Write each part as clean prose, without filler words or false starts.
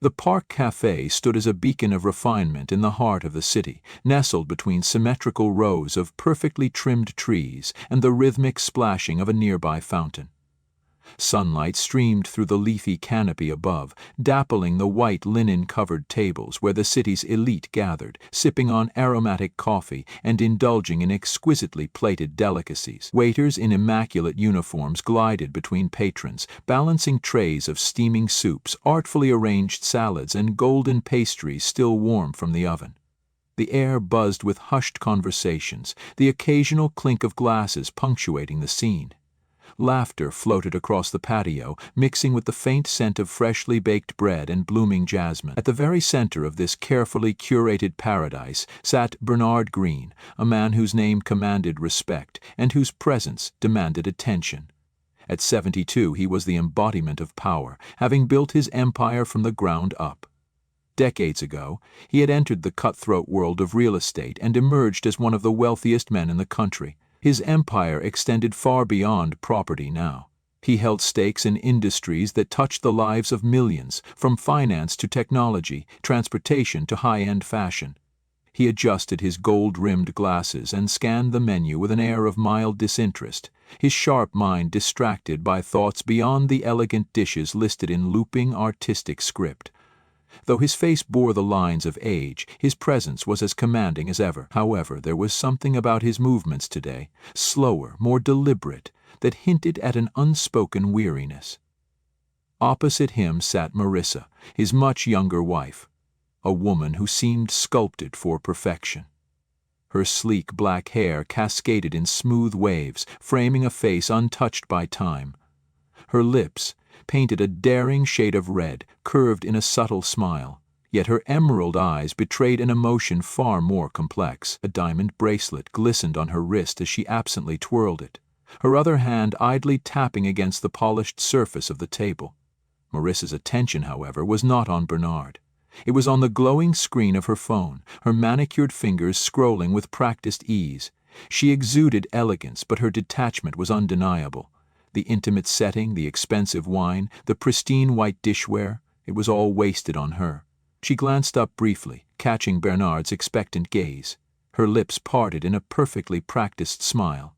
The Park Café stood as a beacon of refinement in the heart of the city, nestled between symmetrical rows of perfectly trimmed trees and the rhythmic splashing of a nearby fountain. Sunlight streamed through the leafy canopy above, dappling the white linen-covered tables where the city's elite gathered, sipping on aromatic coffee and indulging in exquisitely plated delicacies. Waiters in immaculate uniforms glided between patrons, balancing trays of steaming soups, artfully arranged salads, and golden pastries still warm from the oven. The air buzzed with hushed conversations, the occasional clink of glasses punctuating the scene. Laughter floated across the patio, mixing with the faint scent of freshly baked bread and blooming jasmine. At the very center of this carefully curated paradise sat Bernard Green, a man whose name commanded respect and whose presence demanded attention. At 72, he was the embodiment of power, having built his empire from the ground up. Decades ago, he had entered the cutthroat world of real estate and emerged as one of the wealthiest men in the country. His empire extended far beyond property now. He held stakes in industries that touched the lives of millions, from finance to technology, transportation to high-end fashion. He adjusted his gold-rimmed glasses and scanned the menu with an air of mild disinterest, his sharp mind distracted by thoughts beyond the elegant dishes listed in looping artistic script. Though his face bore the lines of age, his presence was as commanding as ever. However, there was something about his movements today, slower, more deliberate, that hinted at an unspoken weariness. Opposite him sat Marissa, his much younger wife, a woman who seemed sculpted for perfection. Her sleek black hair cascaded in smooth waves, framing a face untouched by time. Her lips, painted a daring shade of red, curved in a subtle smile, yet her emerald eyes betrayed an emotion far more complex. A diamond bracelet glistened on her wrist as she absently twirled it, her other hand idly tapping against the polished surface of the table. Marissa's attention, however, was not on Bernard. It was on the glowing screen of her phone, her manicured fingers scrolling with practiced ease. She exuded elegance, but her detachment was undeniable. The intimate setting, the expensive wine, the pristine white dishware, it was all wasted on her. She glanced up briefly, catching Bernard's expectant gaze. Her lips parted in a perfectly practiced smile.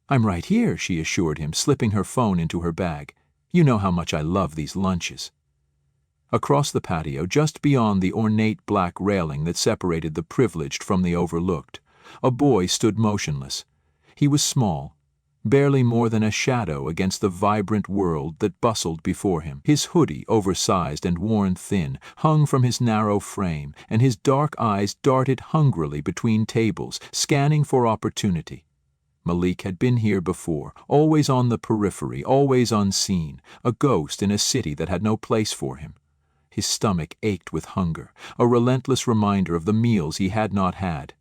"I'm right here," she assured him, slipping her phone into her bag. "You know how much I love these lunches." Across the patio, just beyond the ornate black railing that separated the privileged from the overlooked, a boy stood motionless. He was small, barely more than a shadow against the vibrant world that bustled before him. His hoodie, oversized and worn thin, hung from his narrow frame, and his dark eyes darted hungrily between tables, scanning for opportunity. Malik had been here before, always on the periphery, always unseen, a ghost in a city that had no place for him. His stomach ached with hunger, a relentless reminder of the meals he had not had.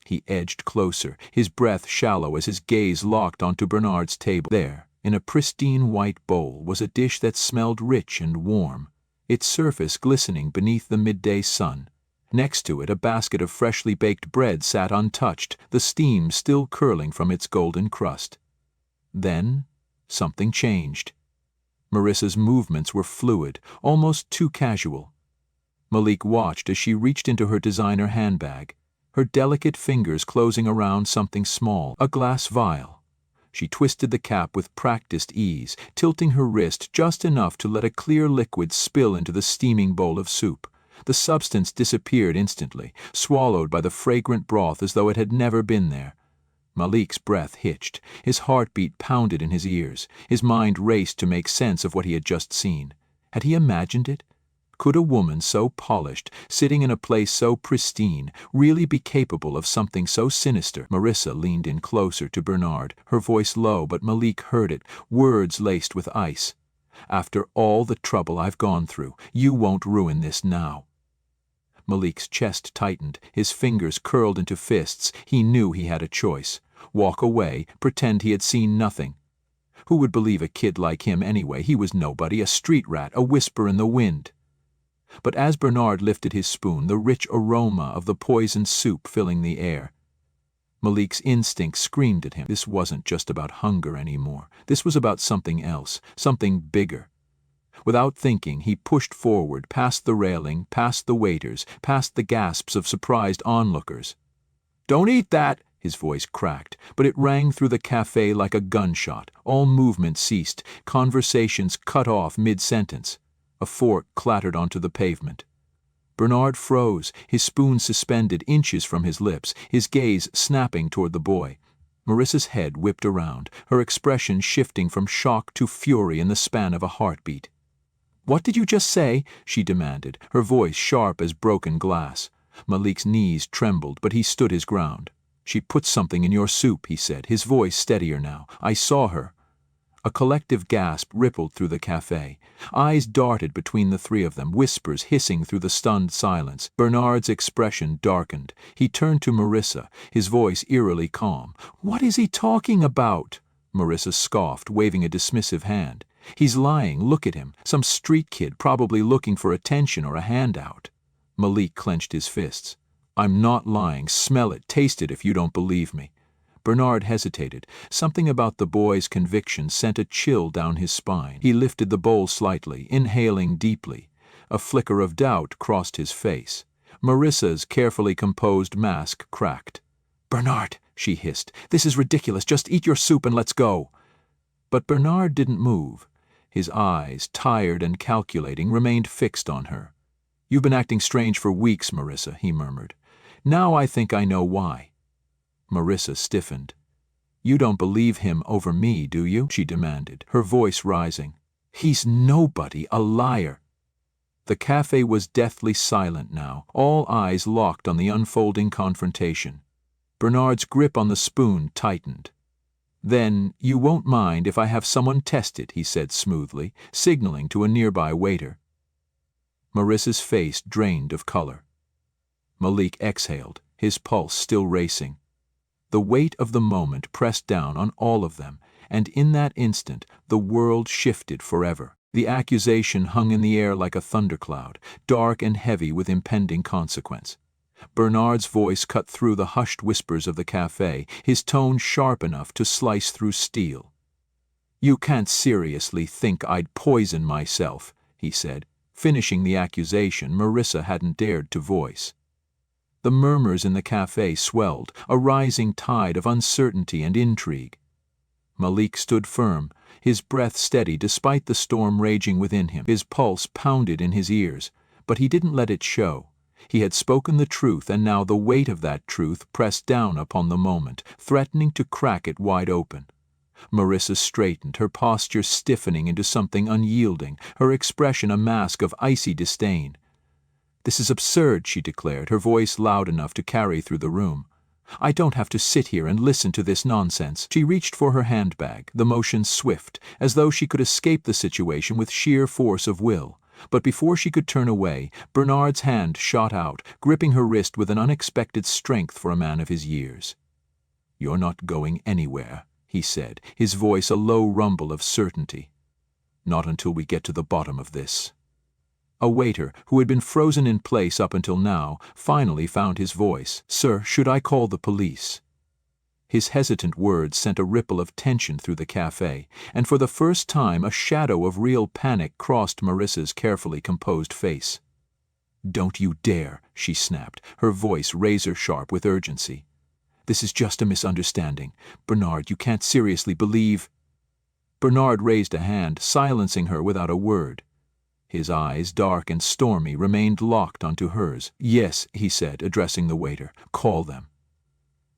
He edged closer, his breath shallow as his gaze locked onto Bernard's table. There, in a pristine white bowl, was a dish that smelled rich and warm, its surface glistening beneath the midday sun. Next to it, a basket of freshly baked bread sat untouched, the steam still curling from its golden crust. Then, something changed. Marissa's movements were fluid, almost too casual. Malik watched as she reached into her designer handbag, her delicate fingers closing around something small, a glass vial. She twisted the cap with practiced ease, tilting her wrist just enough to let a clear liquid spill into the steaming bowl of soup. The substance disappeared instantly, swallowed by the fragrant broth as though it had never been there. Malik's breath hitched, his heartbeat pounded in his ears, his mind raced to make sense of what he had just seen. Had he imagined it? Could a woman so polished, sitting in a place so pristine, really be capable of something so sinister? Marissa leaned in closer to Bernard, her voice low, but Malik heard it, words laced with ice. "After all the trouble I've gone through, you won't ruin this now." Malik's chest tightened, his fingers curled into fists. He knew he had a choice. Walk away, pretend he had seen nothing. Who would believe a kid like him anyway? He was nobody, a street rat, a whisper in the wind. But as Bernard lifted his spoon, the rich aroma of the poisoned soup filling the air, Malik's instinct screamed at him. This wasn't just about hunger anymore. This was about something else, something bigger. Without thinking, he pushed forward, past the railing, past the waiters, past the gasps of surprised onlookers. "Don't eat that!" His voice cracked, but it rang through the cafe like a gunshot. All movement ceased, conversations cut off mid-sentence. A fork clattered onto the pavement. Bernard froze, his spoon suspended inches from his lips, his gaze snapping toward the boy. Marissa's head whipped around, her expression shifting from shock to fury in the span of a heartbeat. "What did you just say?" she demanded, her voice sharp as broken glass. Malik's knees trembled, but he stood his ground. "She put something in your soup," he said, his voice steadier now. "I saw her." A collective gasp rippled through the cafe. Eyes darted between the three of them, whispers hissing through the stunned silence. Bernard's expression darkened. He turned to Marissa, his voice eerily calm. "What is he talking about?" Marissa scoffed, waving a dismissive hand. "He's lying, look at him. Some street kid probably looking for attention or a handout." Malik clenched his fists. "I'm not lying. Smell it, taste it if you don't believe me." Bernard hesitated. Something about the boy's conviction sent a chill down his spine. He lifted the bowl slightly, inhaling deeply. A flicker of doubt crossed his face. Marissa's carefully composed mask cracked. "Bernard," she hissed, "this is ridiculous. Just eat your soup and let's go." But Bernard didn't move. His eyes, tired and calculating, remained fixed on her. "You've been acting strange for weeks, Marissa," he murmured. "Now I think I know why." Marissa stiffened. "You don't believe him over me, do you?" she demanded, her voice rising. "He's nobody, a liar." The cafe was deathly silent now, all eyes locked on the unfolding confrontation. Bernard's grip on the spoon tightened. "Then you won't mind if I have someone test it," he said smoothly, signaling to a nearby waiter. Marissa's face drained of color. Malik exhaled, his pulse still racing. The weight of the moment pressed down on all of them, and in that instant the world shifted forever. The accusation hung in the air like a thundercloud, dark and heavy with impending consequence. Bernard's voice cut through the hushed whispers of the cafe, his tone sharp enough to slice through steel. "You can't seriously think I'd poison myself," he said, finishing the accusation Marissa hadn't dared to voice. The murmurs in the cafe swelled, a rising tide of uncertainty and intrigue. Malik stood firm, his breath steady despite the storm raging within him. His pulse pounded in his ears, but he didn't let it show. He had spoken the truth, and now the weight of that truth pressed down upon the moment, threatening to crack it wide open. Marissa straightened, her posture stiffening into something unyielding, her expression a mask of icy disdain. "This is absurd," she declared, her voice loud enough to carry through the room. "I don't have to sit here and listen to this nonsense." She reached for her handbag, the motion swift, as though she could escape the situation with sheer force of will. But before she could turn away, Bernard's hand shot out, gripping her wrist with an unexpected strength for a man of his years. "You're not going anywhere," he said, his voice a low rumble of certainty. "Not until we get to the bottom of this." A waiter, who had been frozen in place up until now, finally found his voice. "Sir, should I call the police?" His hesitant words sent a ripple of tension through the cafe, and for the first time a shadow of real panic crossed Marissa's carefully composed face. "Don't you dare," she snapped, her voice razor-sharp with urgency. "This is just a misunderstanding. Bernard, you can't seriously believe—" Bernard raised a hand, silencing her without a word. His eyes, dark and stormy, remained locked onto hers. "Yes," he said, addressing the waiter. "Call them."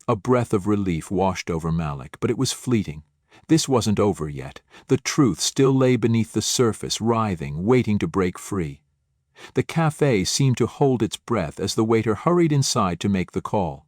A breath of relief washed over Malik, but it was fleeting. This wasn't over yet. The truth still lay beneath the surface, writhing, waiting to break free. The cafe seemed to hold its breath as the waiter hurried inside to make the call.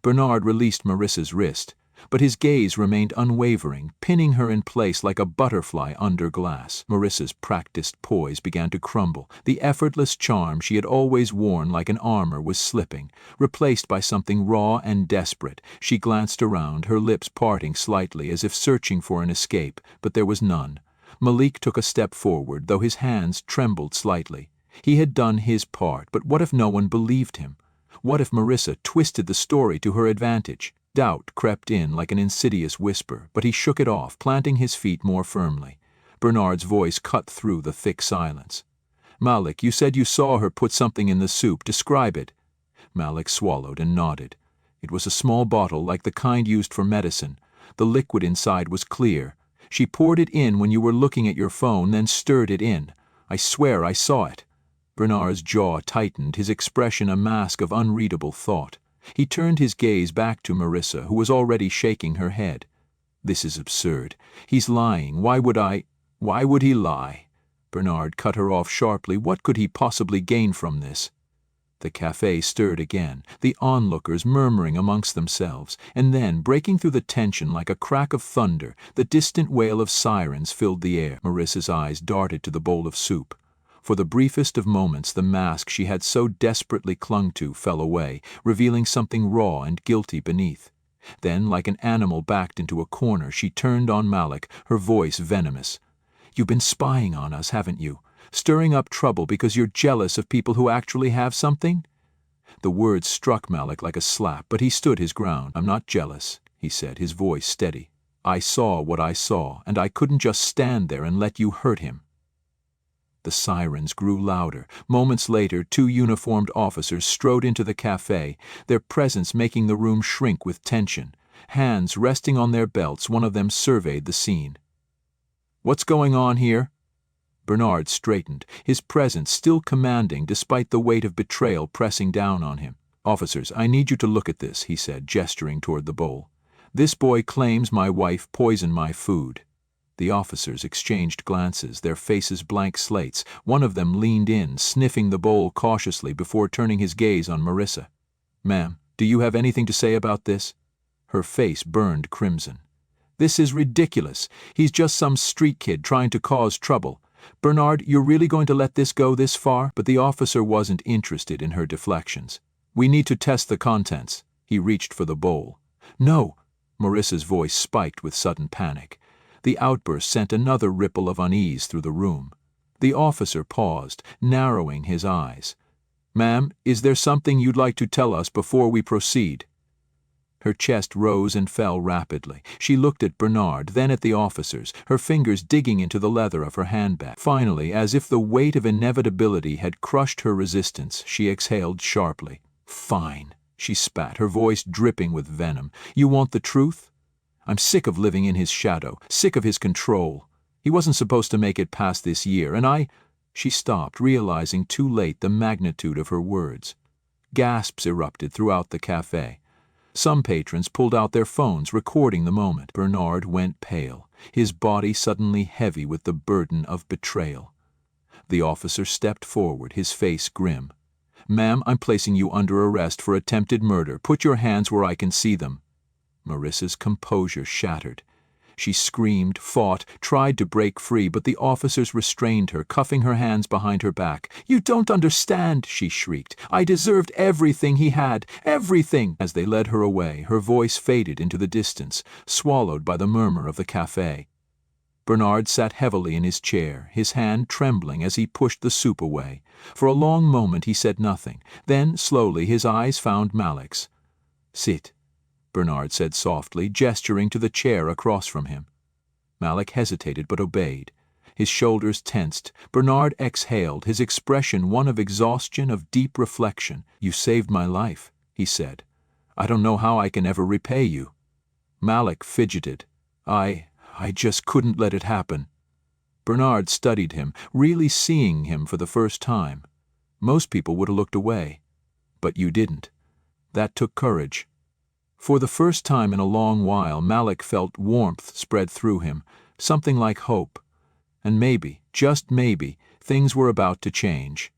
Bernard released Marissa's wrist, but his gaze remained unwavering, pinning her in place like a butterfly under glass. Marissa's practiced poise began to crumble. The effortless charm she had always worn like an armor was slipping, replaced by something raw and desperate. She glanced around, her lips parting slightly as if searching for an escape, but there was none. Malik took a step forward, though his hands trembled slightly. He had done his part, but what if no one believed him? What if Marissa twisted the story to her advantage? Doubt crept in like an insidious whisper, but he shook it off, planting his feet more firmly. Bernard's voice cut through the thick silence. "Malik, you said you saw her put something in the soup. Describe it." Malik swallowed and nodded. It was a small bottle like the kind used for medicine. The liquid inside was clear. She poured it in when you were looking at your phone, then stirred it in. I swear I saw it. Bernard's jaw tightened, his expression a mask of unreadable thought. He turned his gaze back to Marissa, who was already shaking her head. "This is absurd. He's lying. Why would he lie?" Bernard cut her off sharply. What could he possibly gain from this? The cafe stirred again, the onlookers murmuring amongst themselves, and then, breaking through the tension like a crack of thunder, the distant wail of sirens filled the air. Marissa's eyes darted to the bowl of soup. For the briefest of moments the mask she had so desperately clung to fell away, revealing something raw and guilty beneath. Then, like an animal backed into a corner, she turned on Malik, her voice venomous. "You've been spying on us, haven't you? Stirring up trouble because you're jealous of people who actually have something?" The words struck Malik like a slap, but he stood his ground. "I'm not jealous," he said, his voice steady. "I saw what I saw, and I couldn't just stand there and let you hurt him." The sirens grew louder. Moments later, 2 uniformed officers strode into the cafe, their presence making the room shrink with tension. Hands resting on their belts, one of them surveyed the scene. "What's going on here?" Bernard straightened, his presence still commanding despite the weight of betrayal pressing down on him. "Officers, I need you to look at this," he said, gesturing toward the bowl. "This boy claims my wife poisoned my food." The officers exchanged glances, their faces blank slates. One of them leaned in, sniffing the bowl cautiously before turning his gaze on Marissa. "Ma'am, do you have anything to say about this?" Her face burned crimson. "This is ridiculous. He's just some street kid trying to cause trouble. Bernard, you're really going to let this go this far?" But the officer wasn't interested in her deflections. "We need to test the contents." He reached for the bowl. "No!" Marissa's voice spiked with sudden panic. The outburst sent another ripple of unease through the room. The officer paused, narrowing his eyes. "Ma'am, is there something you'd like to tell us before we proceed?" Her chest rose and fell rapidly. She looked at Bernard, then at the officers, her fingers digging into the leather of her handbag. Finally, as if the weight of inevitability had crushed her resistance, she exhaled sharply. "Fine," she spat, her voice dripping with venom. "You want the truth? I'm sick of living in his shadow, sick of his control. He wasn't supposed to make it past this year, and She stopped, realizing too late the magnitude of her words. Gasps erupted throughout the cafe. Some patrons pulled out their phones, recording the moment. Bernard went pale, his body suddenly heavy with the burden of betrayal. The officer stepped forward, his face grim. "Ma'am, I'm placing you under arrest for attempted murder. Put your hands where I can see them." Marissa's composure shattered. She screamed, fought, tried to break free, but the officers restrained her, cuffing her hands behind her back. "You don't understand," she shrieked. "I deserved everything he had, everything!" As they led her away, her voice faded into the distance, swallowed by the murmur of the cafe. Bernard sat heavily in his chair, his hand trembling as he pushed the soup away. For a long moment he said nothing. Then, slowly, his eyes found Malik's. "Sit," Bernard said softly, gesturing to the chair across from him. Malik hesitated but obeyed. His shoulders tensed. Bernard exhaled, his expression one of exhaustion, of deep reflection. "You saved my life," he said. "I don't know how I can ever repay you." Malik fidgeted. I just couldn't let it happen." Bernard studied him, really seeing him for the first time. Most people would have looked away. But you didn't. That took courage. For the first time in a long while, Malik felt warmth spread through him, something like hope. And maybe, just maybe, things were about to change.